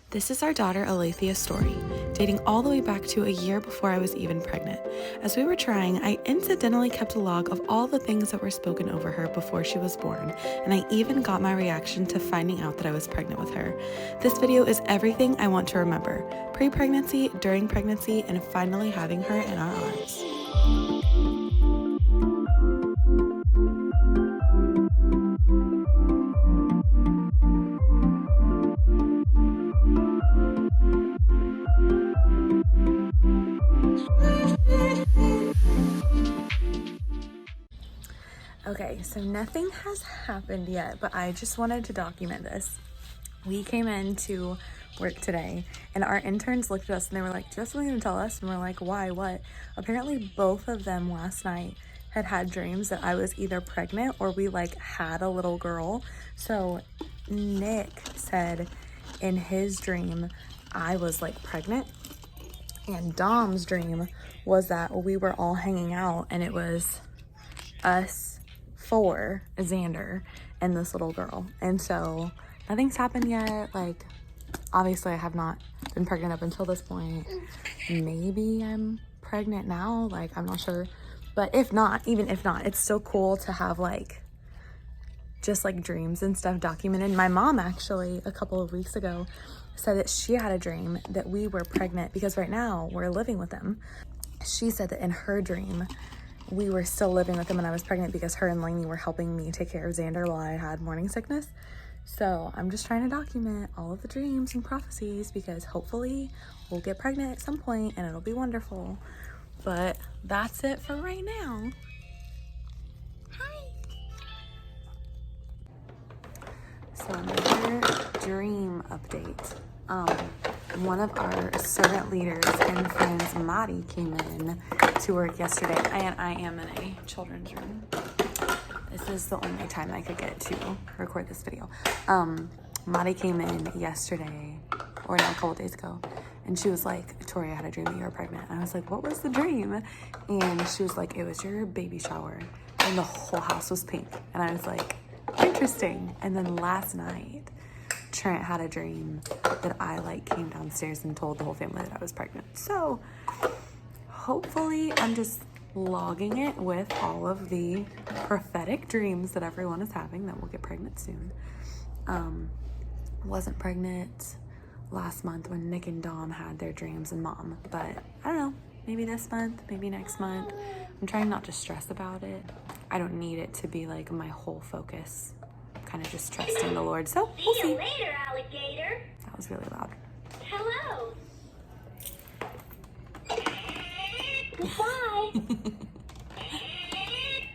This is our daughter Alethea's story, dating all the way back to a year before I was even pregnant. As we were trying, I incidentally kept a log of all the things that were spoken over her before she was born, and I even got my reaction to finding out that I was pregnant with her. This video is everything I want to remember: pre-pregnancy, during pregnancy, and finally having her in our arms. Okay, so nothing has happened yet, but I just wanted to document this. We came into work today and our interns looked at us and they were like, "Do you have something to tell us?" And we're like, "Why? What?" Apparently both of them last night had dreams that I was either pregnant or we had a little girl. So Nick said in his dream I was pregnant, and Dom's dream was that we were all hanging out and it was us four, Xander, and this little girl. And so nothing's happened yet. Obviously I have not been pregnant up until this point. Maybe I'm pregnant now, I'm not sure. But if not, even if not, it's still cool to have just dreams and stuff documented. My mom actually a couple of weeks ago said that she had a dream that we were pregnant because right now we're living with them. She said that in her dream we were still living with them and I was pregnant because her and Lainey were helping me take care of Xander while I had morning sickness. So I'm just trying to document all of the dreams and prophecies because hopefully we'll get pregnant at some point and it'll be wonderful. But that's it for right now. Hi. So another dream update. One of our servant leaders and friends, Maddie, came in to work yesterday, and I am in a children's room. This is the only time I could get to record this video. Maddie came in yesterday, or no, a couple days ago, and she was like, "Tori, I had a dream that you were pregnant." And I was like, "What was the dream?" And she was like, "It was your baby shower, and the whole house was pink." And I was like, "Interesting." And then last night, Trent had a dream that I came downstairs and told the whole family that I was pregnant. So hopefully I'm just logging it with all of the prophetic dreams that everyone is having that we'll get pregnant soon. Wasn't pregnant last month when Nick and Dom had their dreams and Mom, but I don't know, maybe this month, maybe next month. I'm trying not to stress about it. I don't need it to be my whole focus. Kind of just trusting the Lord. So we'll see. See you later, alligator. That was really loud. Hello. Bye.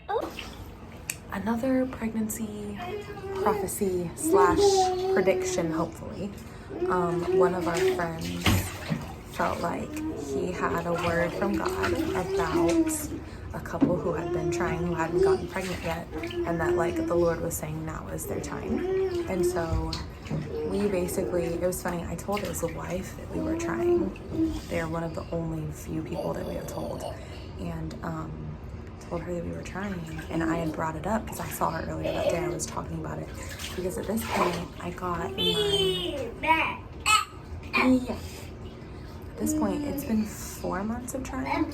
Oh. Another pregnancy prophecy / prediction, hopefully. One of our friends felt like he had a word from God about a couple who had been trying, who hadn't gotten pregnant yet, and that the Lord was saying now is their time. And so we basically, it was funny, I told his wife that we were trying. They're one of the only few people that we have told, and told her that we were trying. And I had brought it up because I saw her earlier that day. I was talking about it because at this point I got At this point, it's been 4 months of trying,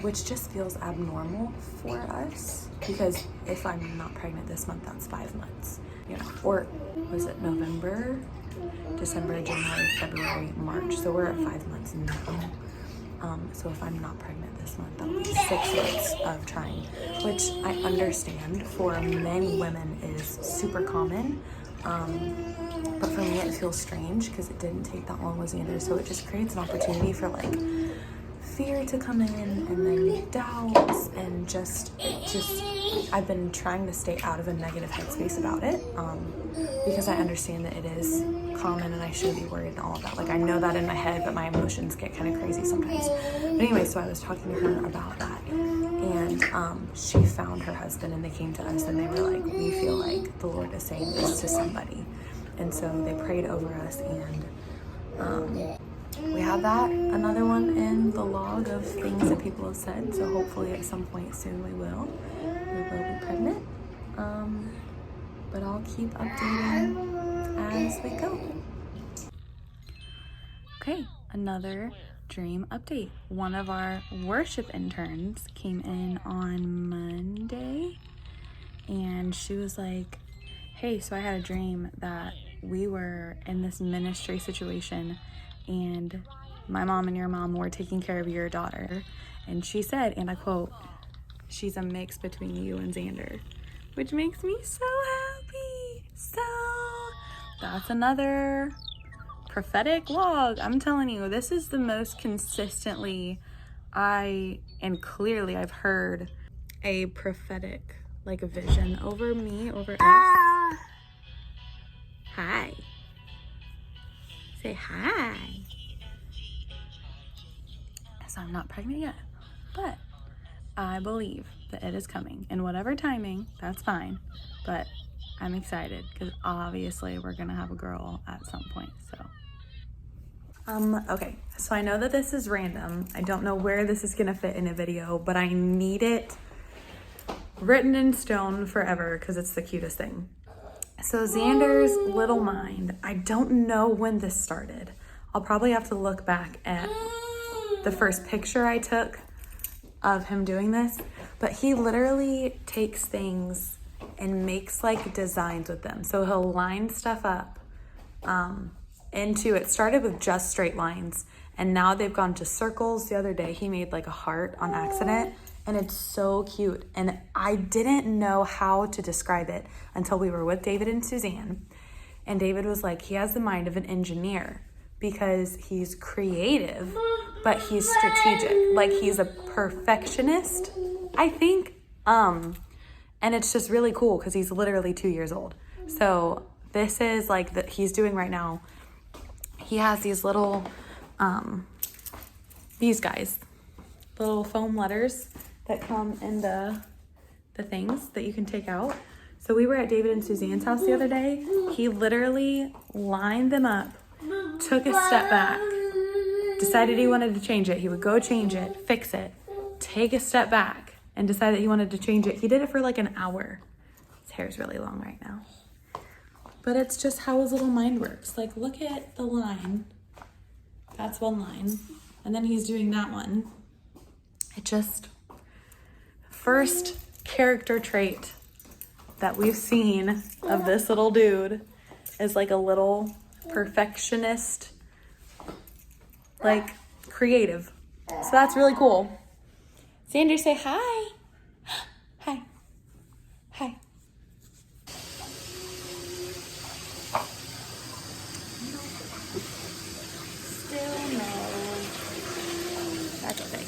which just feels abnormal for us because if I'm not pregnant this month, that's 5 months, or was it November, December, January, February, March? So we're at 5 months now. So if I'm not pregnant this month, that'll be 6 months of trying, which I understand for many women is super common. But for me it feels strange because it didn't take that long with Xander, so it just creates an opportunity for fear to come in, and then doubts, and just I've been trying to stay out of a negative headspace about it, because I understand that it is common and I shouldn't be worried and all of that. I know that in my head, but my emotions get kind of crazy sometimes. But anyway, so I was talking to her about that, and she found her husband and they came to us and they were like, "We feel like the Lord is saying this to somebody." And so they prayed over us, and we have that, another one in the log of things that people have said. So hopefully at some point soon we will be pregnant. But I'll keep updating as we go. Okay, another dream update. One of our worship interns came in on Monday and she was like, hey, so I had a dream that we were in this ministry situation and my mom and your mom were taking care of your daughter. And she said, and I quote, she's a mix between you and Xander, which makes me so happy. So that's another prophetic log. I'm telling you, this is the most consistently clearly I've heard a prophetic like a vision over me, over us. Hi. Say hi. So I'm not pregnant yet, but I believe that it is coming in whatever timing, that's fine. But I'm excited because obviously we're gonna have a girl at some point, so. Okay, so I know that this is random. I don't know where this is gonna fit in a video, but I need it written in stone forever because it's the cutest thing. So Xander's little mind, I don't know when this started. I'll probably have to look back at the first picture I took of him doing this, but he literally takes things and makes like designs with them. So he'll line stuff up it started with just straight lines and now they've gone to circles. The other day he made like a heart on accident and it's so cute. And I didn't know how to describe it until we were with David and Suzanne. And David was like, he has the mind of an engineer because he's creative, but he's strategic. Like he's a perfectionist, I think. And it's just really cool because he's literally 2 years old. So this is like that he's doing right now. He has these little, these guys, little foam letters that come in the things that you can take out. So we were at David and Suzanne's house the other day. He literally lined them up, took a step back, decided he wanted to change it. He would go change it, fix it, take a step back, and decide that he wanted to change it. He did it for like an hour. His hair's really long right now. But it's just how his little mind works. Like, look at the line. That's one line. And then he's doing that one. It just, first character trait that we've seen of this little dude is like a little perfectionist, like creative. So that's really cool. Xander, say hi. Hi. Hi. Still no. That's okay.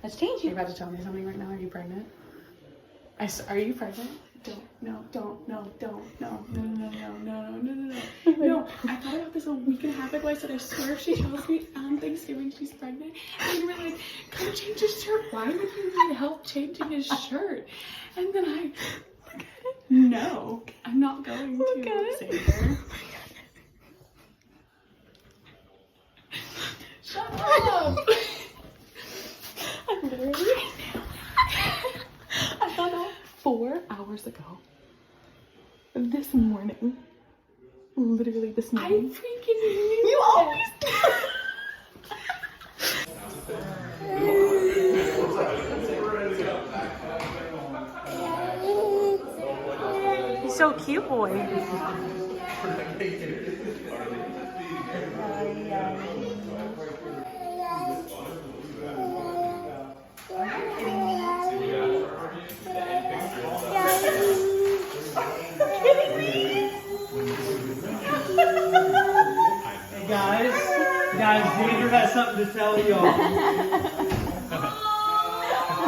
Let's change you. You're about to tell me something right now. Are you pregnant? Are you pregnant? No. No, I thought about this a week and a half ago. I said, I swear if she tells me on Thanksgiving she's pregnant, and you were like, come change his shirt. Why would you need help changing his shirt? And then I look at it. No, I'm not going to say her. Shut up. I literally, I found out 4 hours ago. This morning. Literally this morning. I freaking knew. You always do. He's so cute, boy. Guys, Xander has something to tell y'all.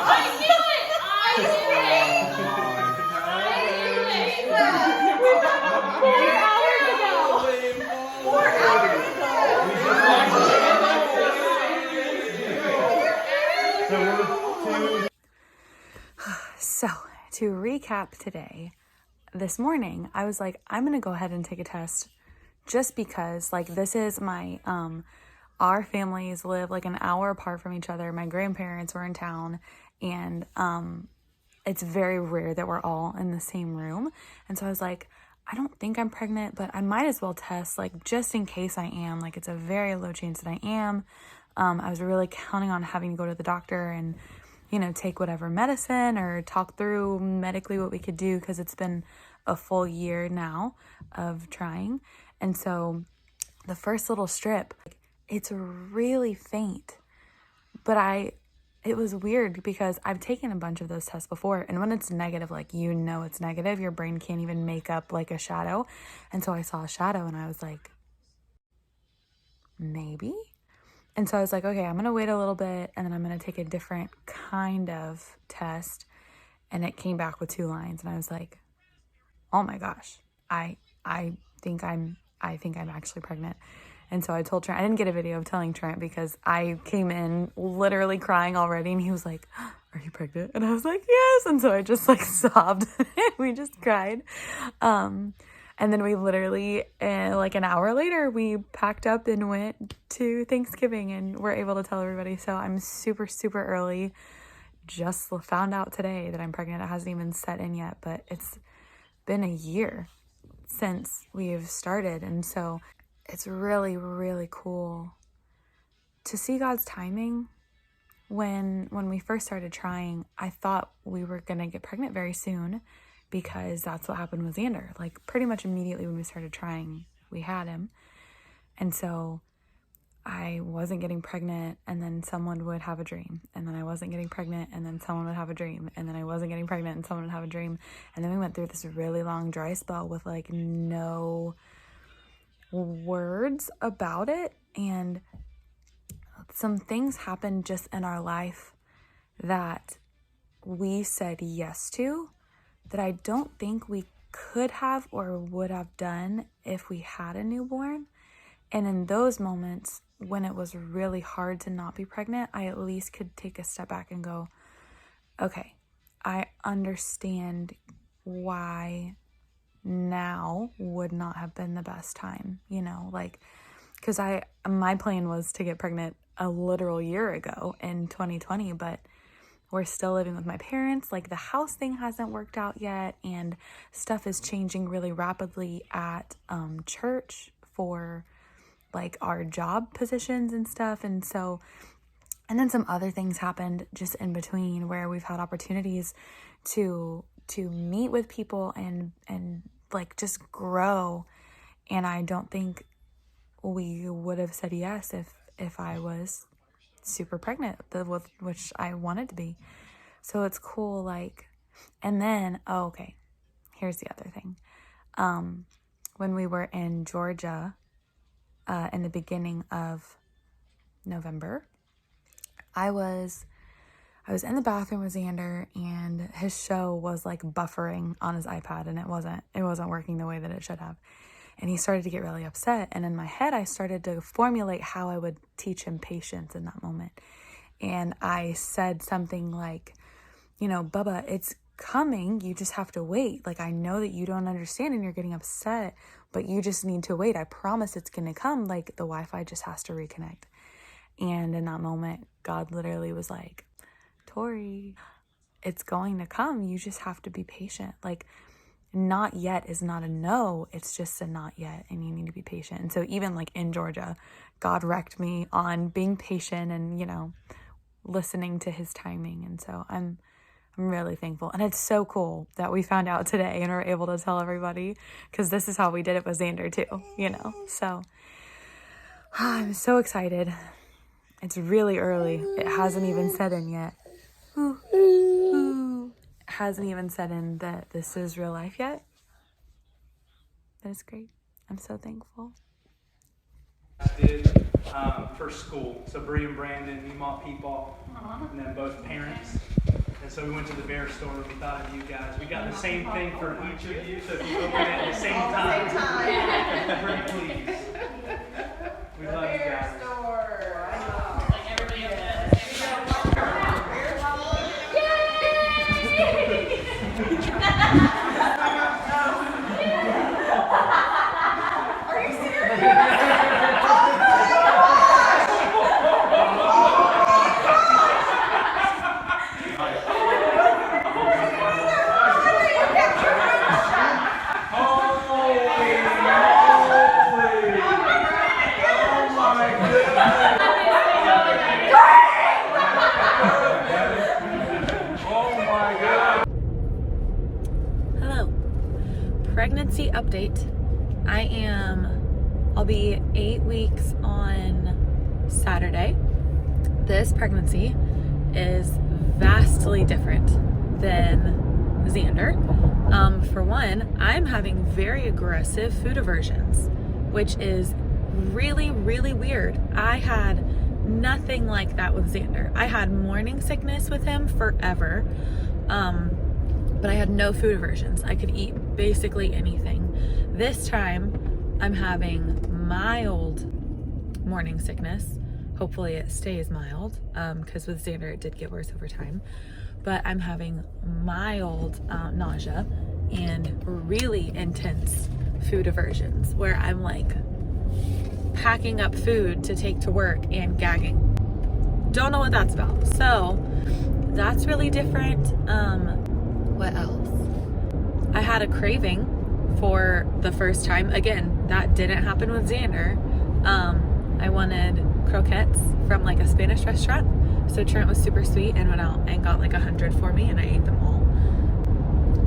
I knew it! We found 4 hours ago! 4 hours ago! So we're 2 to recap today, this morning, I was like, I'm going to go ahead and take a test just because, like, this is my, our families live like an hour apart from each other. My grandparents were in town, and it's very rare that we're all in the same room. And so I was like, I don't think I'm pregnant, but I might as well test, like, just in case I am. Like, it's a very low chance that I am. I was really counting on having to go to the doctor and, you know, take whatever medicine or talk through medically what we could do, because it's been a full year now of trying. And so the first little strip, it's really faint, but it was weird because I've taken a bunch of those tests before, and when it's negative, like, you know it's negative, your brain can't even make up like a shadow. And so I saw a shadow and I was like, maybe? And so I was like, okay, I'm going to wait a little bit, and then I'm going to take a different kind of test. And it came back with 2 lines, and I was like, oh my gosh, I think I'm actually pregnant. And so I told Trent, I didn't get a video of telling Trent because I came in literally crying already, and he was like, are you pregnant? And I was like, yes. And so I just like sobbed. We just cried. And then we literally, like an hour later, we packed up and went to Thanksgiving, and we're able to tell everybody. So I'm super, super early. Just found out today that I'm pregnant. It hasn't even set in yet, but it's been a year since we've started. And so it's really, really cool to see God's timing. When we first started trying, I thought we were going to get pregnant very soon, because that's what happened with Xander. Like, pretty much immediately when we started trying, we had him. And so I wasn't getting pregnant, and then someone would have a dream. And then I wasn't getting pregnant, and then someone would have a dream. And then I wasn't getting pregnant, and someone would have a dream. And then we went through this really long dry spell with like no words about it. And some things happened just in our life that we said yes to, that I don't think we could have or would have done if we had a newborn. And in those moments, when it was really hard to not be pregnant, I at least could take a step back and go, okay, I understand why now would not have been the best time, you know, like, because my plan was to get pregnant a literal year ago in 2020, but we're still living with my parents. Like, the house thing hasn't worked out yet, and stuff is changing really rapidly at church for like our job positions and stuff. And so, and then some other things happened just in between where we've had opportunities to meet with people and like just grow. And I don't think we would have said yes if I was super pregnant, which I wanted to be. So it's cool. Like, and then, oh, okay, here's the other thing. When we were in Georgia, in the beginning of November, I was in the bathroom with Xander, and his show was like buffering on his iPad, and it wasn't working the way that it should have. And he started to get really upset. And in my head, I started to formulate how I would teach him patience in that moment. And I said something like, you know, Bubba, it's coming. You just have to wait. Like, I know that you don't understand and you're getting upset, but you just need to wait. I promise it's going to come. Like, the Wi-Fi just has to reconnect. And in that moment, God literally was like, Tori, it's going to come. You just have to be patient. Like, not yet is not a no. It's just a not yet, and you need to be patient. And so even like in Georgia, God wrecked me on being patient and, you know, listening to his timing. And so I'm really thankful. And it's so cool that we found out today and were able to tell everybody, because this is how we did it with Xander too, you know. So I'm so excited. It's really early. It hasn't even set in yet. Hasn't even set in that this is real life yet. That is great. I'm so thankful. Did for school. So Bree and Brandon, Newmont people, and then both parents. And so we went to the bear store. We thought of you guys. We got the same thing for each of you. So if you open it at the same time, pretty please. We love you guys. pregnancy update. I'll be 8 weeks on Saturday. This pregnancy is vastly different than Xander. For one, I'm having very aggressive food aversions, which is really, really weird. I had nothing like that with Xander. I had morning sickness with him forever, but I had no food aversions. I could eat basically anything. This time, I'm having mild morning sickness. Hopefully it stays mild, because with Xander it did get worse over time. But I'm having mild nausea and really intense food aversions where I'm like packing up food to take to work and gagging. Don't know what that's about. So that's really different. What else? I had a craving for the first time. Again, that didn't happen with Xander. I wanted croquettes from like a Spanish restaurant. So Trent was super sweet and went out and got like 100 for me, and I ate them all.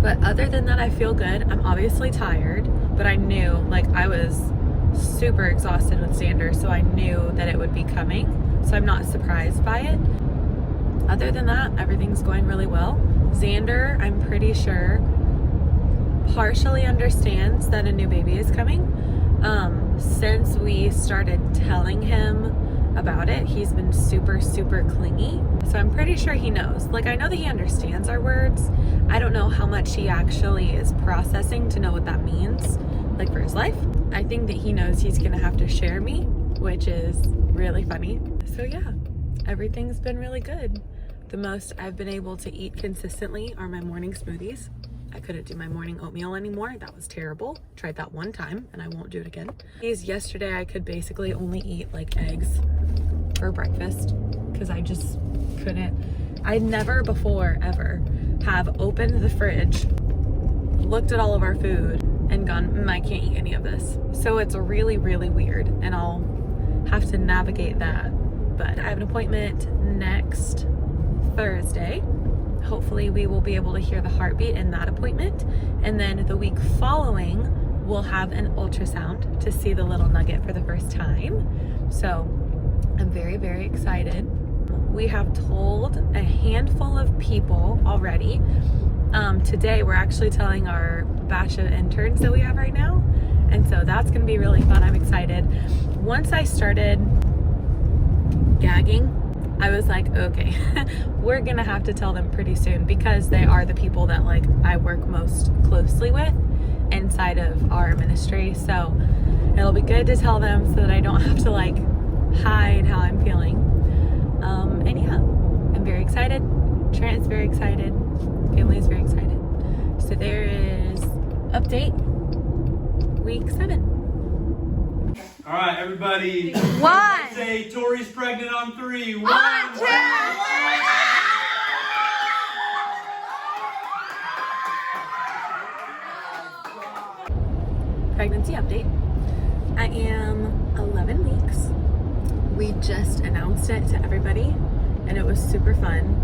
But other than that, I feel good. I'm obviously tired, but I knew, like, I was super exhausted with Xander, so I knew that it would be coming. So I'm not surprised by it. Other than that, everything's going really well. Xander, I'm pretty sure, partially understands that a new baby is coming. Since we started telling him about it, he's been super, super clingy. So I'm pretty sure he knows. Like, I know that he understands our words. I don't know how much he actually is processing to know what that means, like, for his life. I think that he knows he's gonna have to share me, which is really funny. So yeah, everything's been really good. The most I've been able to eat consistently are my morning smoothies. I couldn't do my morning oatmeal anymore. That was terrible. Tried that one time and I won't do it again. Yesterday I could basically only eat like eggs for breakfast because I just couldn't. I never before ever have opened the fridge, looked at all of our food and gone, I can't eat any of this. So it's really, really weird and I'll have to navigate that. But I have an appointment next Thursday. Hopefully we will be able to hear the heartbeat in that appointment. And then the week following, we'll have an ultrasound to see the little nugget for the first time. So I'm very, very excited. We have told a handful of people already. Today we're actually telling our batch of interns that we have right now. And so that's gonna be really fun. I'm excited. Once I started gagging, I was like, okay, we're gonna have to tell them pretty soon because they are the people that like I work most closely with inside of our ministry. So it'll be good to tell them so that I don't have to like hide how I'm feeling. And yeah, I'm very excited. Trent is very excited. Family is very excited. So there is update week 7. All right, everybody. 1. Say Tori's pregnant on 3. 1, 2, 3. Pregnancy update. I am 11 weeks. We just announced it to everybody and it was super fun.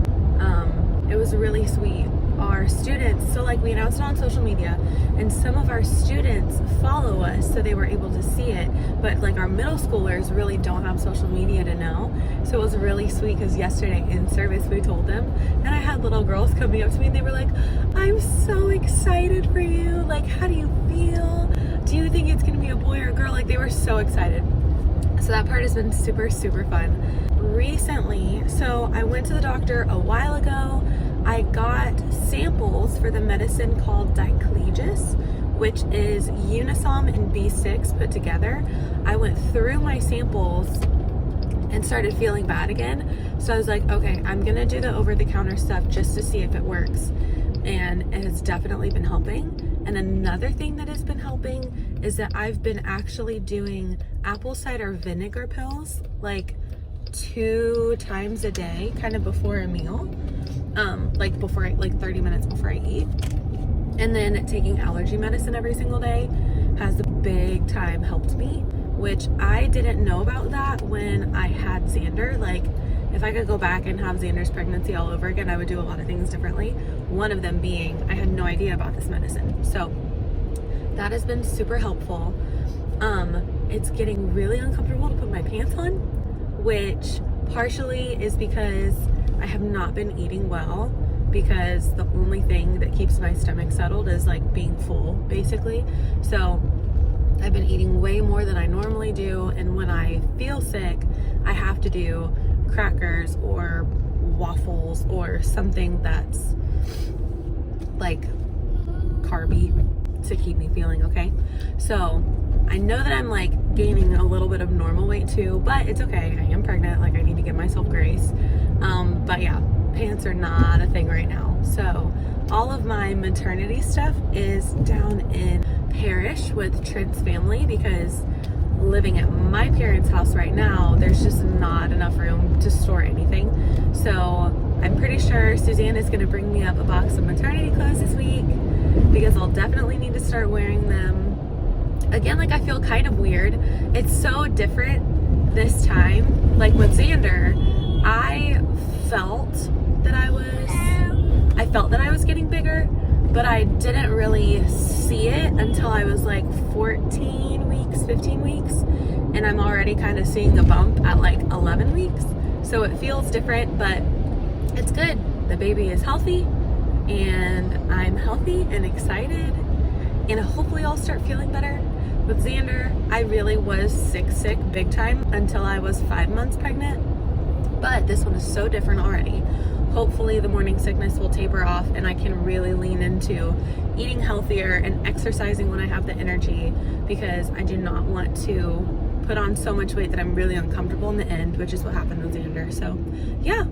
It was really sweet. Our students, so like we announced it on social media and some of our students follow us so they were able to see it, but like our middle schoolers really don't have social media to know. So it was really sweet because yesterday in service we told them, and I had little girls coming up to me and they were like, I'm so excited for you, like how do you feel? Do you think it's gonna be a boy or a girl? Like they were so excited. So that part has been super, super fun. Recently, so I went to the doctor a while ago. I got samples for the medicine called Diclegis, which is Unisom and B6 put together. I went through my samples and started feeling bad again. So I was like, okay, I'm gonna do the over-the-counter stuff just to see if it works. And it has definitely been helping. And another thing that has been helping is that I've been actually doing apple cider vinegar pills like 2 times a day, kind of before a meal. Like 30 minutes before I eat. And then taking allergy medicine every single day has big time helped me, which I didn't know about that when I had Xander. Like if I could go back and have Xander's pregnancy all over again, I would do a lot of things differently. One of them being I had no idea about this medicine. So that has been super helpful. It's getting really uncomfortable to put my pants on, which partially is because I have not been eating well, because the only thing that keeps my stomach settled is like being full, basically. So I've been eating way more than I normally do, and when I feel sick, I have to do crackers or waffles or something that's like carby to keep me feeling okay. So I know that I'm like gaining a little bit of normal weight too, but it's okay. I am pregnant, like I need to give myself grace. But yeah, pants are not a thing right now. So all of my maternity stuff is down in Parish with Trent's family, because living at my parents' house right now, there's just not enough room to store anything. So I'm pretty sure Suzanne is gonna bring me up a box of maternity clothes this week, because I'll definitely need to start wearing them. Again, like I feel kind of weird. It's so different this time. Like with Xander, I felt that I was getting bigger, but I didn't really see it until I was like 14 weeks, 15 weeks. And I'm already kind of seeing a bump at like 11 weeks. So it feels different, but it's good. The baby is healthy and I'm healthy and excited. And hopefully I'll start feeling better. With Xander, I really was sick big time until I was 5 months pregnant. But this one is so different already. Hopefully the morning sickness will taper off and I can really lean into eating healthier and exercising when I have the energy, because I do not want to put on so much weight that I'm really uncomfortable in the end, which is what happened with Xander. So yeah,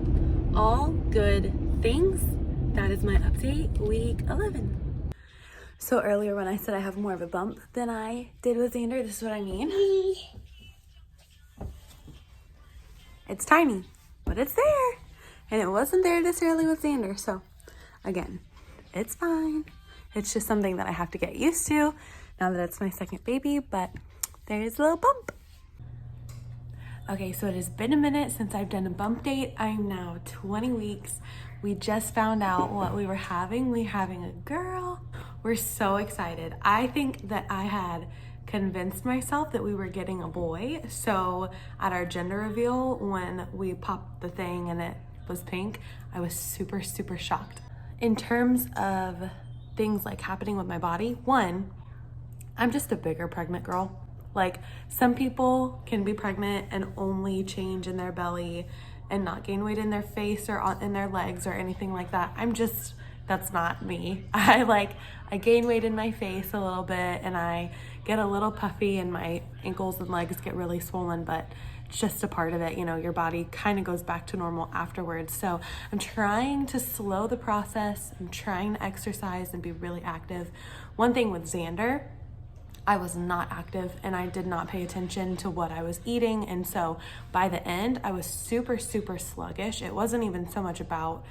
all good things. That is my update, week 11. So earlier when I said I have more of a bump than I did with Xander, this is what I mean. It's tiny, but it's there. And it wasn't there this early with Xander. So again, it's fine. It's just something that I have to get used to now that it's my second baby, but there's a little bump. Okay, so it has been a minute since I've done a bump date. I'm now 20 weeks. We just found out what we were having. We're having a girl. We're so excited. I think that I had convinced myself that we were getting a boy. So at our gender reveal, when we popped the thing and it was pink, I was super shocked. In terms of things like happening with my body, one, I'm just a bigger pregnant girl. Like some people can be pregnant and only change in their belly and not gain weight in their face or in their legs or anything like that. That's not me. I gain weight in my face a little bit and I get a little puffy and my ankles and legs get really swollen, but it's just a part of it. You know, your body kind of goes back to normal afterwards. So I'm trying to slow the process. I'm trying to exercise and be really active. One thing with Xander, I was not active and I did not pay attention to what I was eating. And so by the end, I was super sluggish. It wasn't even so much about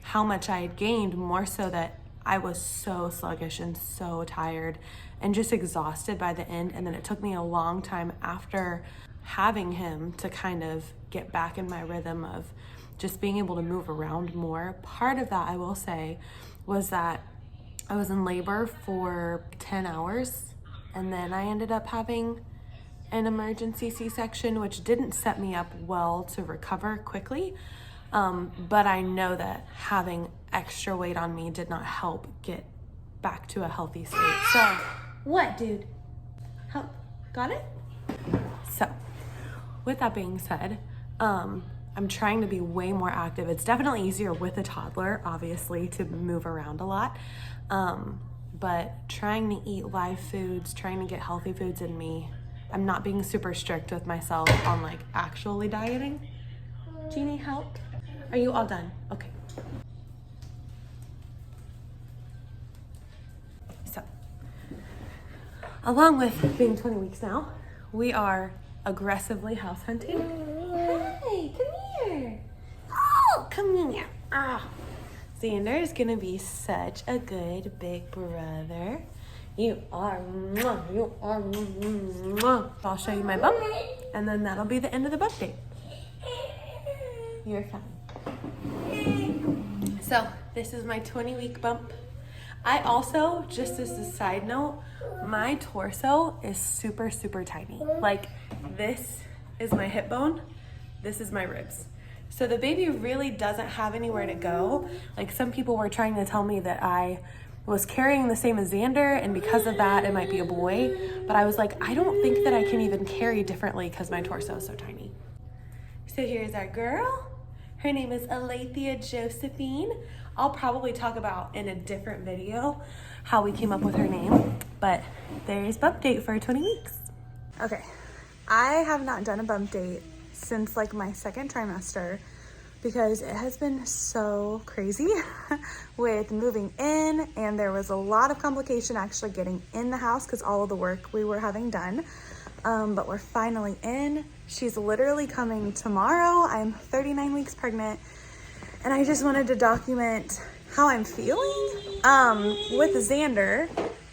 how much I had gained, more so that I was so sluggish and so tired and just exhausted by the end. And then it took me a long time after having him to kind of get back in my rhythm of just being able to move around more. Part of that, I will say, was that I was in labor for 10 hours and then I ended up having an emergency C-section, which didn't set me up well to recover quickly. But I know that having extra weight on me did not help get back to a healthy state. So, what, dude? Got it? So, with that being said, I'm trying to be way more active. It's definitely easier with a toddler, obviously, to move around a lot. But trying to eat live foods, trying to get healthy foods in me. I'm not being super strict with myself on actually dieting. Do you need help? Are you all done? Okay. So, along with being 20 weeks now, we are aggressively house hunting. Hey, come here. Oh, come here. Xander is gonna be such a good big brother. You are. I'll show you my bump, and then that'll be the end of the bump date. You're fine. So this is my 20-week bump. I also, just as a side note, my torso is super, super tiny. Like, this is my hip bone, this is my ribs. So the baby really doesn't have anywhere to go. Like, some people were trying to tell me that I was carrying the same as Xander, and because of that, it might be a boy. But I was like, I don't think that I can even carry differently because my torso is so tiny. So here's our girl. Her name is Alethea Josephine. I'll probably talk about in a different video how we came up with her name, but there's bump date for 20 weeks. Okay, I have not done a bump date since like my second trimester because it has been so crazy with moving in, and there was a lot of complication actually getting in the house because all of the work we were having done. But we're finally in. She's literally coming tomorrow. I'm 39 weeks pregnant, and I just wanted to document how I'm feeling. With Xander,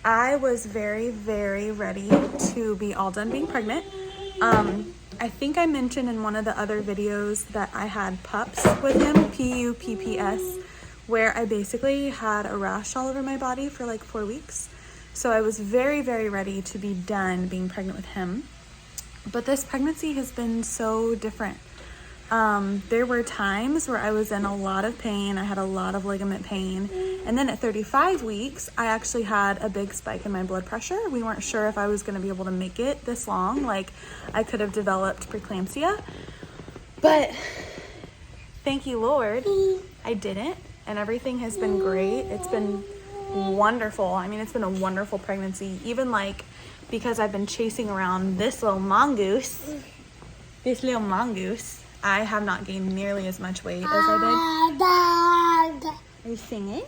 I was very, very ready to be all done being pregnant. I think I mentioned in one of the other videos that I had pups with him, P-U-P-P-S, where I basically had a rash all over my body for like 4 weeks. So I was very, very ready to be done being pregnant with him. But this pregnancy has been so different. There were times where I was in a lot of pain. I had a lot of ligament pain. And then at 35 weeks, I actually had a big spike in my blood pressure. We weren't sure if I was going to be able to make it this long. Like, I could have developed preeclampsia. But thank you, Lord, I didn't. And everything has been great. It's been wonderful. I mean, it's been a wonderful pregnancy. Even like, because I've been chasing around this little mongoose, I have not gained nearly as much weight as I did. Are you singing?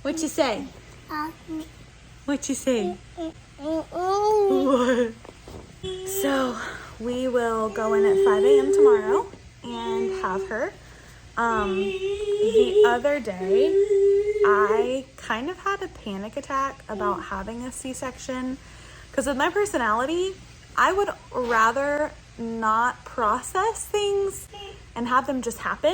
What you say? What you say? What? So we will go in at 5 a.m. tomorrow and have her. The other day, I kind of had a panic attack about having a C-section because with my personality, I would rather not process things and have them just happen.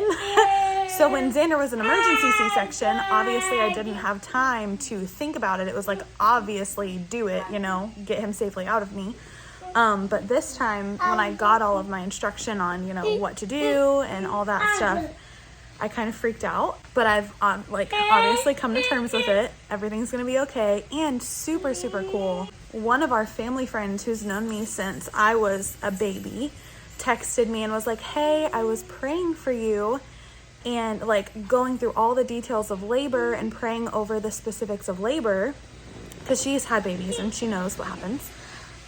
So when Xander was an emergency C-section, obviously I didn't have time to think about it. It was like, obviously do it, you know, get him safely out of me. But this time when I got all of my instruction on, you know, what to do and all that stuff, I kind of freaked out, but I've obviously come to terms with it. Everything's gonna be okay. And super, super cool, one of our family friends who's known me since I was a baby texted me and was like, hey, I was praying for you and like going through all the details of labor and praying over the specifics of labor because she's had babies and she knows what happens.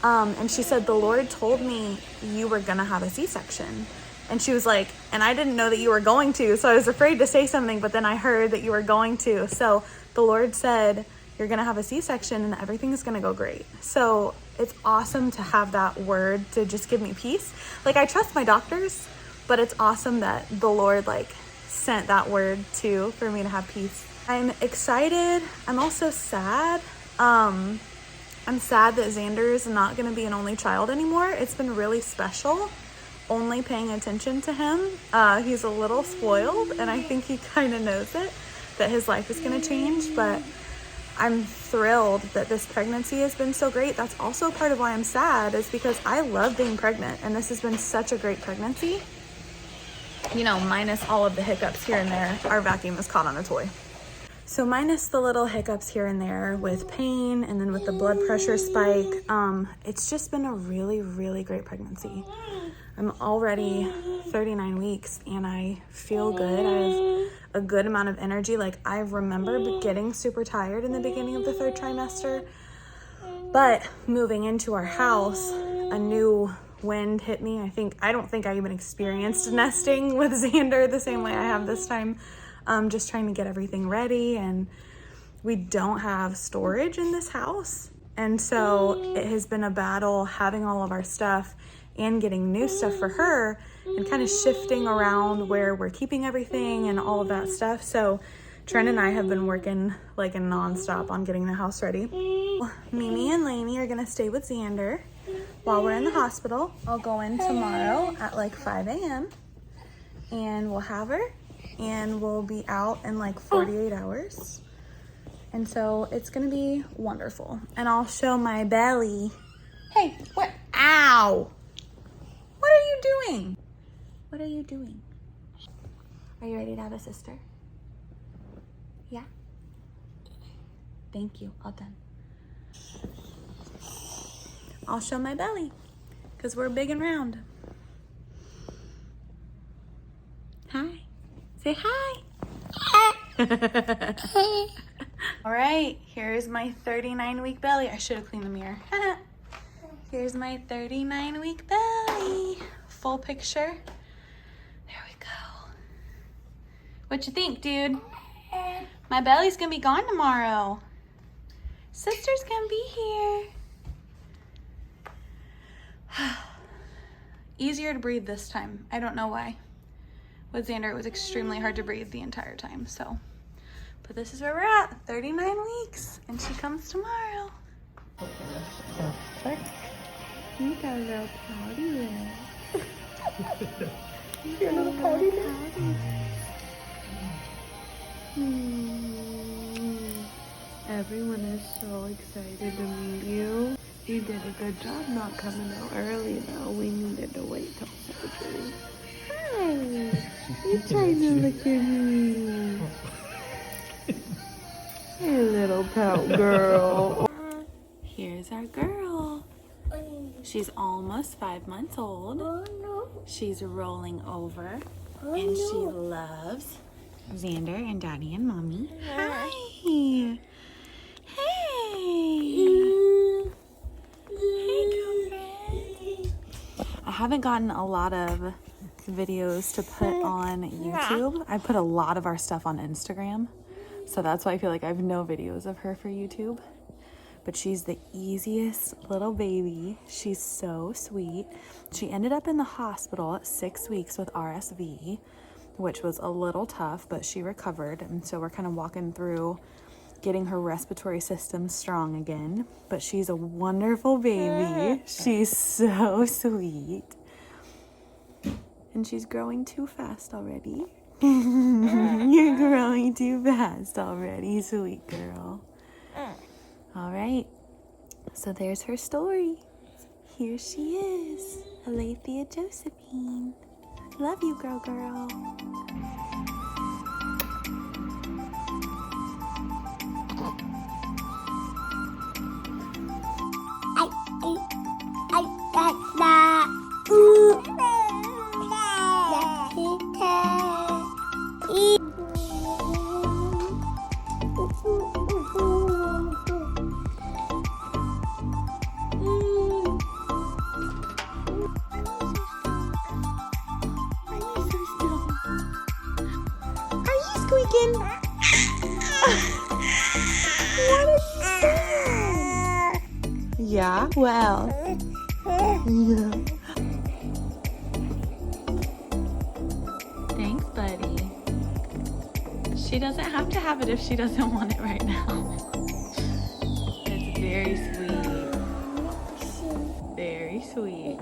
And she said, the Lord told me you were gonna have a C-section. And she was like, and I didn't know that you were going to, so I was afraid to say something, but then I heard that you were going to. So the Lord said, you're gonna have a C-section and everything's gonna go great. So it's awesome to have that word to just give me peace. Like, I trust my doctors, but it's awesome that the Lord like sent that word too for me to have peace. I'm excited. I'm also sad. I'm sad that Xander is not gonna be an only child anymore. It's been really special only paying attention to him. He's a little spoiled, and I think he kind of knows it, that his life is going to change, but I'm thrilled that this pregnancy has been so great. That's also part of why I'm sad, is because I love being pregnant, and this has been such a great pregnancy. You know, minus all of the hiccups here and there. Our vacuum is caught on a toy. So minus the little hiccups here and there with pain and then with the blood pressure spike, it's just been a really, really great pregnancy. I'm already 39 weeks and I feel good. I have a good amount of energy. Like, I remember getting super tired in the beginning of the 3rd trimester, but moving into our house, a new wind hit me. I don't think I even experienced nesting with Xander the same way I have this time. Just trying to get everything ready, and we don't have storage in this house. And so it has been a battle having all of our stuff and getting new stuff for her and kind of shifting around where we're keeping everything and all of that stuff. So Trent and I have been working like a nonstop on getting the house ready. Mimi and Lainey are gonna stay with Xander while we're in the hospital. I'll go in tomorrow at like 5 a.m. and we'll have her and we'll be out in like 48 hours. And so it's gonna be wonderful. And I'll show my belly. Hey, what? Ow! What are you doing? What are you doing? Are you ready to have a sister? Yeah? Thank you, all done. I'll show my belly, because we're big and round. Hi. Say hi. All right, here's my 39-week belly. I should have cleaned the mirror. Here's my 39-week belly. Full picture. There we go. What you think, dude? My belly's gonna be gone tomorrow. Sister's gonna be here. Easier to breathe this time. I don't know why. With Xander, it was extremely hard to breathe the entire time, so. But this is where we're at, 39 weeks, and she comes tomorrow. You got a little pouty there. You're a little pouty there. Everyone is so excited to meet you. You did a good job not coming out early though. We needed to wait till surgery. Hi. You trying to look at me? Hey, little pout girl. Here's our girl. She's almost 5 months old. She's rolling over, and she loves Xander and Daddy and Mommy. Hi. Hey. Hey, girlfriend. I haven't gotten a lot of videos to put on YouTube. I put a lot of our stuff on Instagram, so that's why I feel like I have no videos of her for YouTube. But she's the easiest little baby. She's so sweet. She ended up in the hospital at 6 weeks with RSV, which was a little tough, but she recovered. And so we're kind of walking through getting her respiratory system strong again. But she's a wonderful baby. She's so sweet. And she's growing too fast already. You're growing too fast already, sweet girl. All right, so there's her story. Here she is, Alethea Josephine. Love you, girl. Squeaking. What is that? Yeah, well. Yeah. Thanks, buddy. She doesn't have to have it if she doesn't want it right now. It's very sweet. Very sweet.